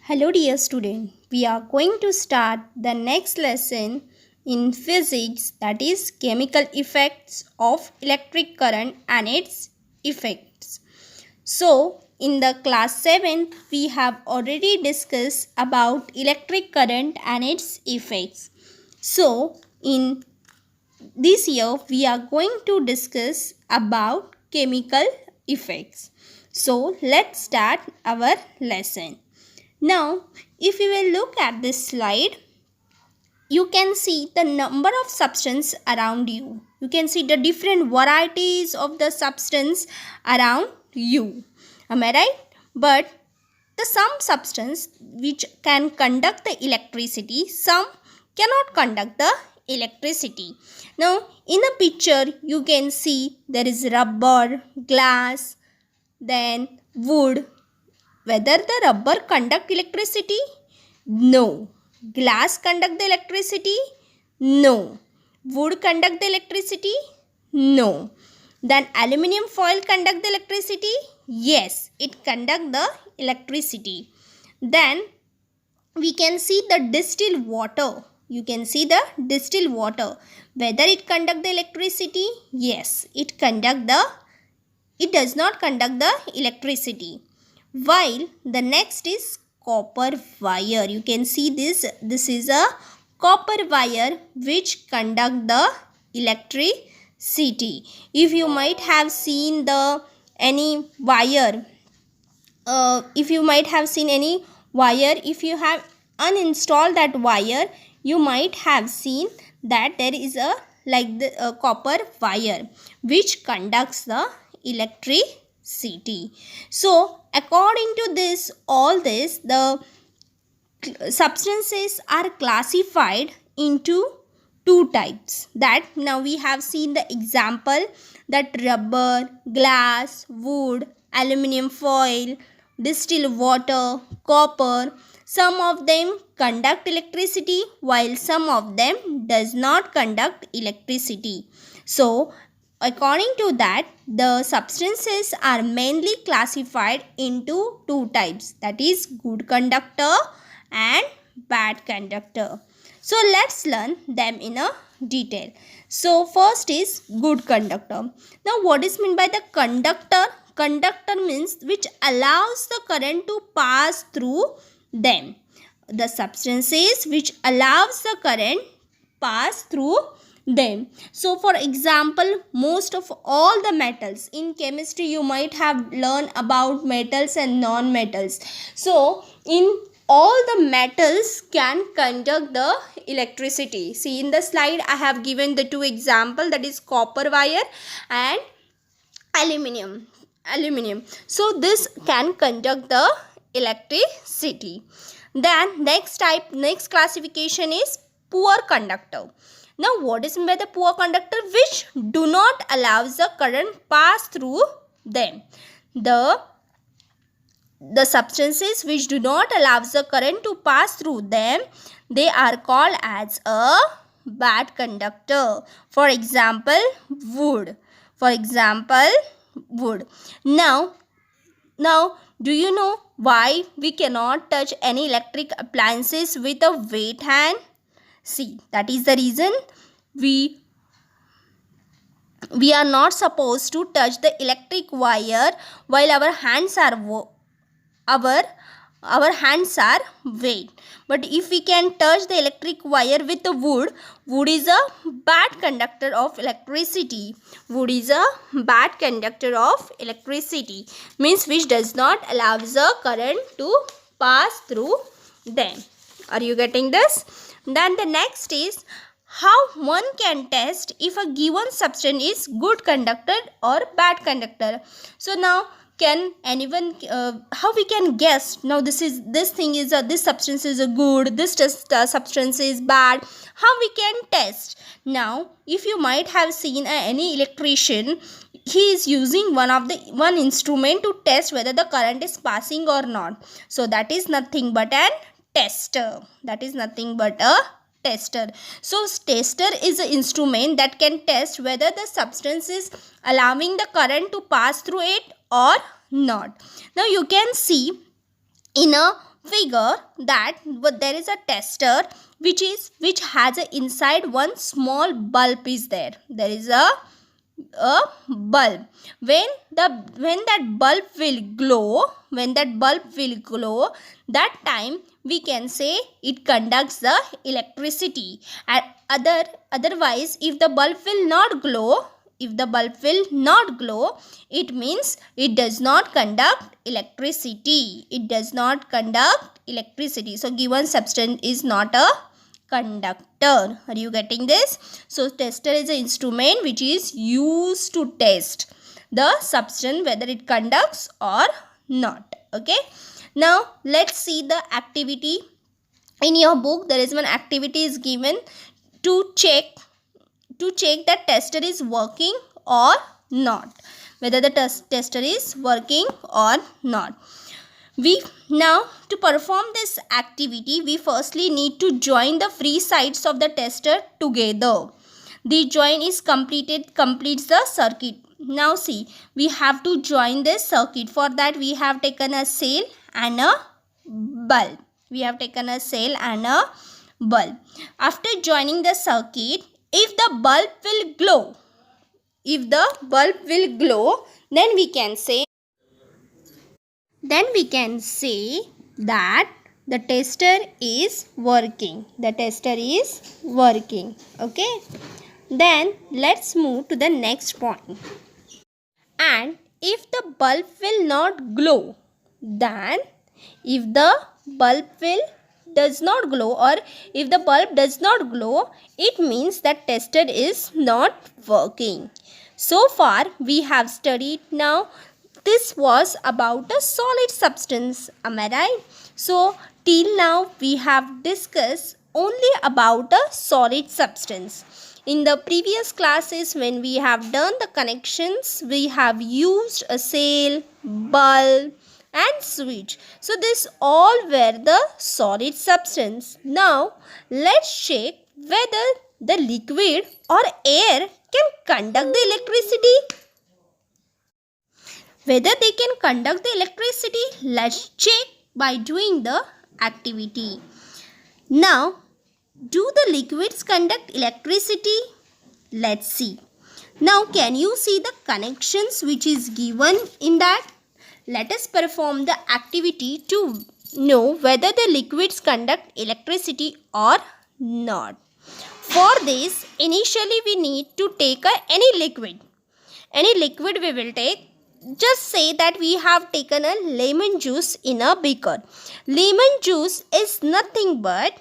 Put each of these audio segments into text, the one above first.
Hello, dear student. We are going to start the next lesson in physics, that is chemical effects of electric current and its effects. So, in the class 7th, we have already discussed about electric current and its effects. So, in this year, we are going to discuss about chemical effects. So, let's start our lesson. Now, if you will look at this slide, you can see the number of substance around you. You can see the different varieties of the substance around you. Am I right? But the some substance which can conduct the electricity, some cannot conduct the electricity. Now, in the picture, you can see there is rubber, glass, then wood. Whether the rubber conduct electricity? No. Glass conduct the electricity? No. Wood conduct the electricity? No. Then aluminium foil conduct the electricity? Yes, it conduct the electricity. Then we can see the distilled water. You can see the distilled water. Whether it conduct the electricity? Yes, it does not conduct the electricity. While the next is copper wire. You can see this is a copper wire which conduct the electricity. If you might have seen any wire, if you have uninstalled that wire, you might have seen that there is a copper wire which conducts the electricity. So according to this, the substances are classified into two types. That now we have seen the example, that rubber, glass, wood, aluminium foil, distilled water, copper. Some of them conduct electricity while some of them does not conduct electricity. So according to that, the substances are mainly classified into two types, that is good conductor and bad conductor. So let's learn them in a detail. So first is good conductor. Now what is meant by the conductor? Conductor means which allows the current to pass through them. The substances which allows the current pass through them. So for example, most of all the metals in chemistry, you might have learned about metals and non-metals. So in all the metals can conduct the electricity. See in the slide I have given the two example, that is copper wire and aluminium. So this can conduct the electricity. Then next classification is poor conductor. Now what is meant by the poor conductor? Which do not allow the current pass through them. The substances which do not allow the current to pass through them, they are called as a bad conductor. For example, wood. Now do you know why we cannot touch any electric appliances with a wet hand? See, that is the reason we are not supposed to touch the electric wire while our hands are wet. But if we can touch the electric wire with the wood is a bad conductor of electricity. Means which does not allow the current to pass through them. Are you getting this? Then the next is how one can test if a given substance is good conductor or bad conductor. So now can anyone how we can guess now this substance is a good, this substance is bad? How we can test? Now if you might have seen any electrician, he is using one instrument to test whether the current is passing or not. So that is nothing but a tester. So tester is an instrument that can test whether the substance is allowing the current to pass through it or not. Now you can see in a figure that there is a tester which has a inside one small bulb is there. There is a bulb. When that bulb will glow, that time we can say it conducts the electricity. And otherwise, if the bulb will not glow, it means it does not conduct electricity. So given substance is not a conductor. Are you getting this? So tester is an instrument which is used to test the substance whether it conducts or not. Okay. Now let's see the activity. In your book there is one activity is given to check that tester is working or not, whether the tester is working or not. Now to perform this activity, we firstly need to join the free sides of the tester together. The join is completes the circuit. Now see, we have to join this circuit. For that we have taken a cell and a bulb. After joining the circuit, if the bulb will glow, then we can say that the tester is working. Okay. Then let's move to the next point. And if the bulb will not glow, then if the bulb does not glow, it means that tester is not working. So far we have studied. Now this was about a solid substance. Am I right? So till now we have discussed only about a solid substance. In the previous classes, when we have done the connections, we have used a cell, bulb and switch. So this all were the solid substance. Now let's check whether the liquid or air can conduct the electricity. Whether they can conduct the electricity, let's check by doing the activity. Now, do the liquids conduct electricity? Let's see. Now, can you see the connections which is given in that? Let us perform the activity to know whether the liquids conduct electricity or not. For this, initially we need to take any liquid. Any liquid we will take. Just say that we have taken a lemon juice in a beaker. Lemon juice is nothing but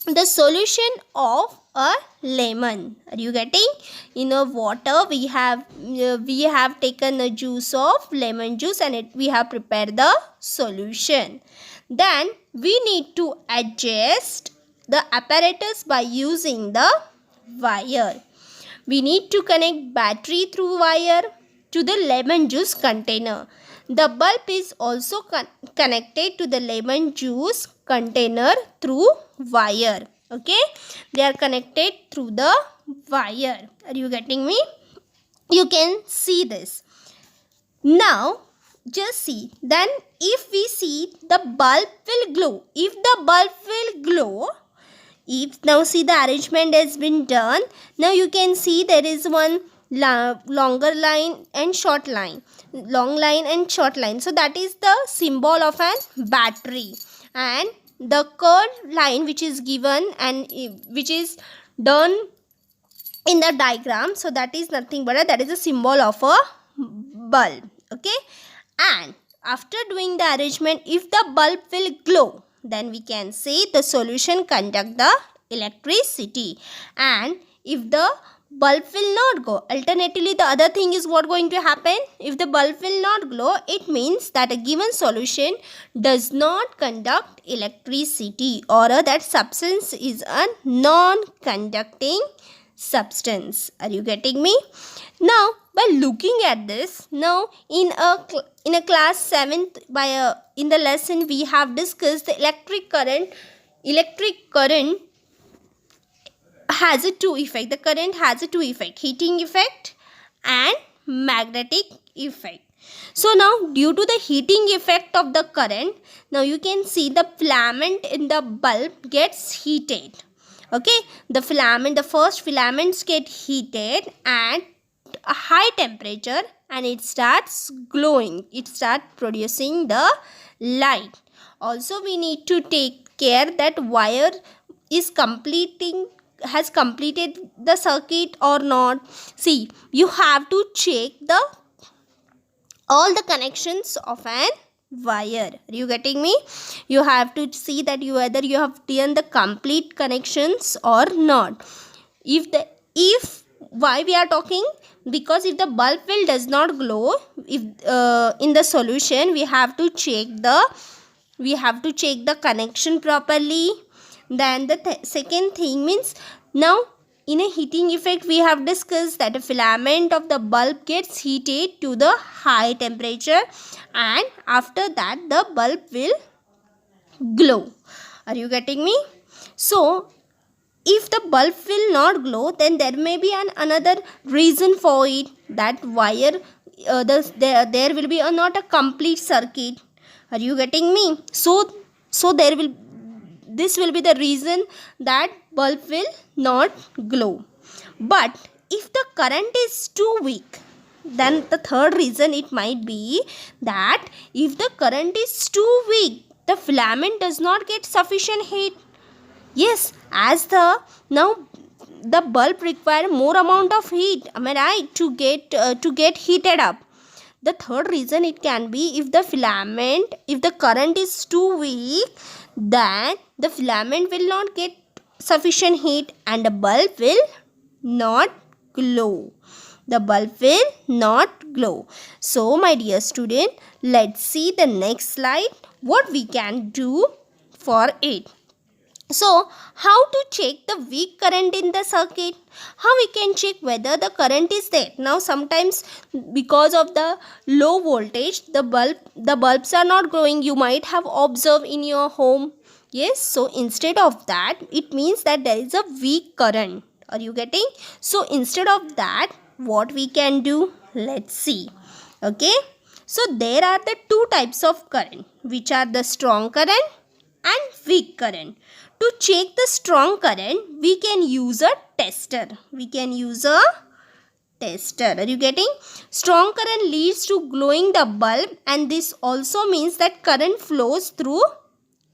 the solution of a lemon. Are you getting? In a water we have taken a juice of lemon juice and we have prepared the solution. Then we need to adjust the apparatus by using the wire. We need to connect battery through wire to the lemon juice container. The bulb is also connected to the lemon juice container through wire. Okay, they are connected through the wire. Are you getting me? You can see this. Now just see, then if we see the bulb will glow. Now see the arrangement has been done. Now you can see there is one longer line and short line. Long line and short line. So that is the symbol of an battery. And the curved line which is given and which is done in the diagram. So that is nothing but that is a symbol of a bulb. Okay. And after doing the arrangement, if the bulb will glow, then we can say the solution conduct the electricity. And if the bulb will not go, alternatively the other thing is what going to happen. If the bulb will not glow, it means that a given solution does not conduct electricity, or that substance is a non-conducting substance. Are you getting me? Now by looking at this, now in a class 7th in the lesson we have discussed the electric current has a two effect. The current has a two effect, heating effect and magnetic effect. So now due to the heating effect of the current, now you can see the filament in the bulb gets heated. Okay, the first filaments get heated at a high temperature and it starts glowing. It starts producing the light. Also we need to take care that wire has completed the circuit or not. See, you have to check all the connections of an wire. Are you getting me? You have to see that whether you have done the complete connections or not. If why we are talking, because if the bulb will does not glow, if in the solution we have to check the connection properly. Then the second thing means, now in a heating effect we have discussed that a filament of the bulb gets heated to the high temperature and after that the bulb will glow. Are you getting me? So if the bulb will not glow, then there may be another reason for it, that wire there will be not a complete circuit. Are you getting me? So this will be the reason that bulb will not glow. But if the current is too weak, then the third reason it might be that if the current is too weak, the filament does not get sufficient heat. Yes, as the bulb require more amount of heat, am I right, to get heated up. The third reason it can be, if the current is too weak, then the filament will not get sufficient heat and the bulb will not glow. The bulb will not glow. So my dear student, let's see the next slide, what we can do for it. So, how to check the weak current in the circuit? How we can check whether the current is there? Now, sometimes because of the low voltage, the bulbs are not glowing. You might have observed in your home. Yes, so instead of that, it means that there is a weak current. Are you getting? So, instead of that, what we can do? Let's see. Okay. So, there are the two types of current, which are the strong current and weak current. To check the strong current, we can use a tester. Are you getting? Strong current leads to glowing the bulb and this also means that current flows through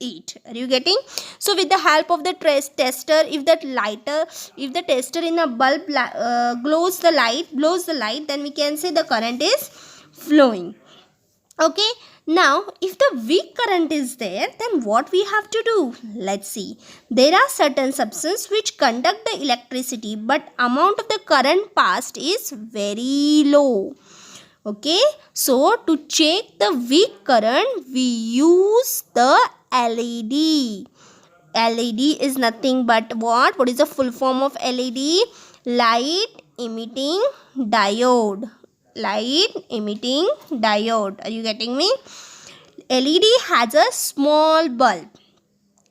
it. Are you getting? So with the help of the tester, if the tester in a bulb blows the light, then we can say the current is flowing. Okay. Now, if the weak current is there, then what we have to do? Let's see. There are certain substances which conduct the electricity, but amount of the current passed is very low. Okay. So, to check the weak current, we use the LED. LED is nothing but what? What is the full form of LED? Light emitting diode. Light emitting diode. Are you getting me? LED has a small bulb.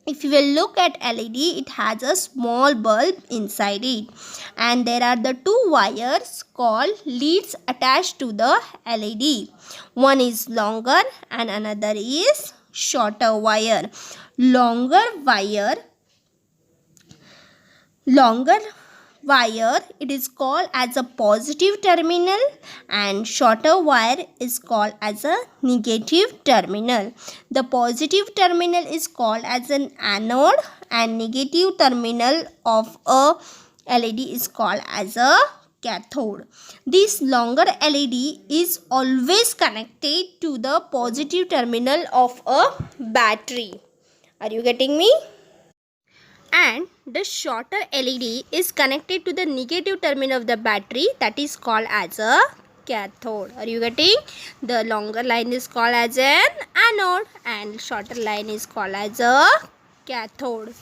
If you will look at LED, it has a small bulb inside it. And there are the two wires called leads attached to the LED. One is longer and another is shorter wire. Longer wire, it is called as a positive terminal and shorter wire is called as a negative terminal. The positive terminal is called as an anode and negative terminal of a LED is called as a cathode. This longer LED is always connected to the positive terminal of a battery. Are you getting me? And the shorter LED is connected to the negative terminal of the battery, that is called as a cathode. Are you getting? The longer line is called as an anode and shorter line is called as a cathode.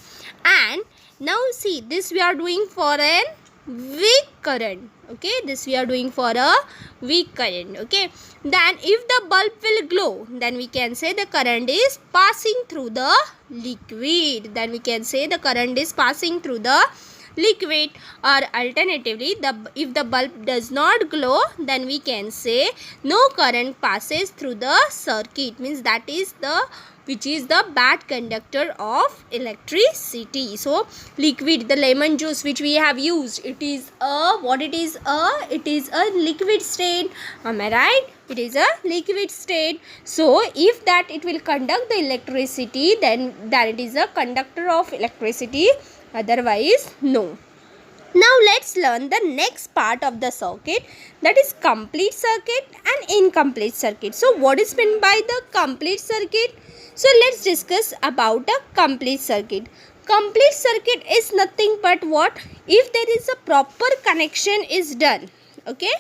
And now see, this we are doing for an weak current. Okay, this we are doing for a weak current. Okay, then if the bulb will glow, then we can say the current is passing through the liquid. Then we can say the current is passing through the liquid, or alternatively if the bulb does not glow, then we can say no current passes through the circuit, means that is the which is the bad conductor of electricity. So liquid, the lemon juice which we have used, it is a it is a liquid state, am I right? It is a liquid state. So if that it will conduct the electricity, then that it is a conductor of electricity, otherwise no. Now let's learn the next part of the circuit, that is complete circuit and incomplete circuit. So what is meant by the complete circuit? So let's discuss about a complete circuit. Complete circuit is nothing but what? If there is a proper connection is done. Okay?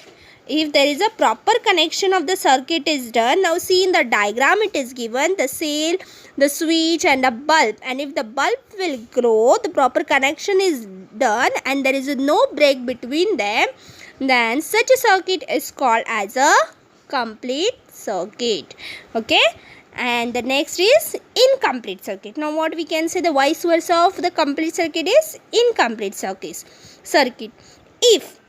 If there is a proper connection of the circuit is done. Now see in the diagram it is given the cell, the switch and the bulb, and if the bulb will grow, the proper connection is done and there is no break between them, then such a circuit is called as a complete circuit. Okay, and the next is incomplete circuit. Now what we can say, the vice versa of the complete circuit is incomplete circuit. If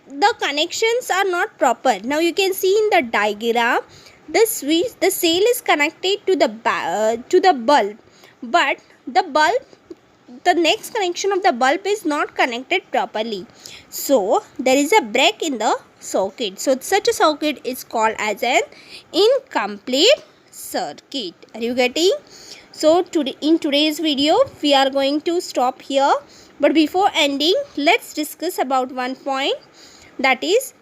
the connections are not proper, now you can see in the diagram the switch, the cell is connected to the bulb, but the next connection of the bulb is not connected properly, so there is a break in the circuit. So such a circuit is called as an incomplete circuit. Are you getting? So in today's video we are going to stop here, but before ending let's discuss about one point, that is,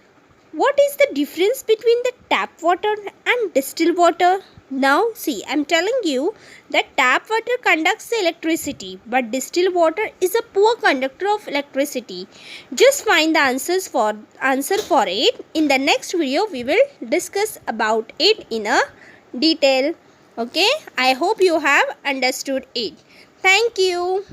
what is the difference between the tap water and distilled water? Now see, I am telling you that tap water conducts the electricity, but distilled water is a poor conductor of electricity. Just find the answer for it. In the next video we will discuss about it in a detail. Okay, I hope you have understood it. Thank you.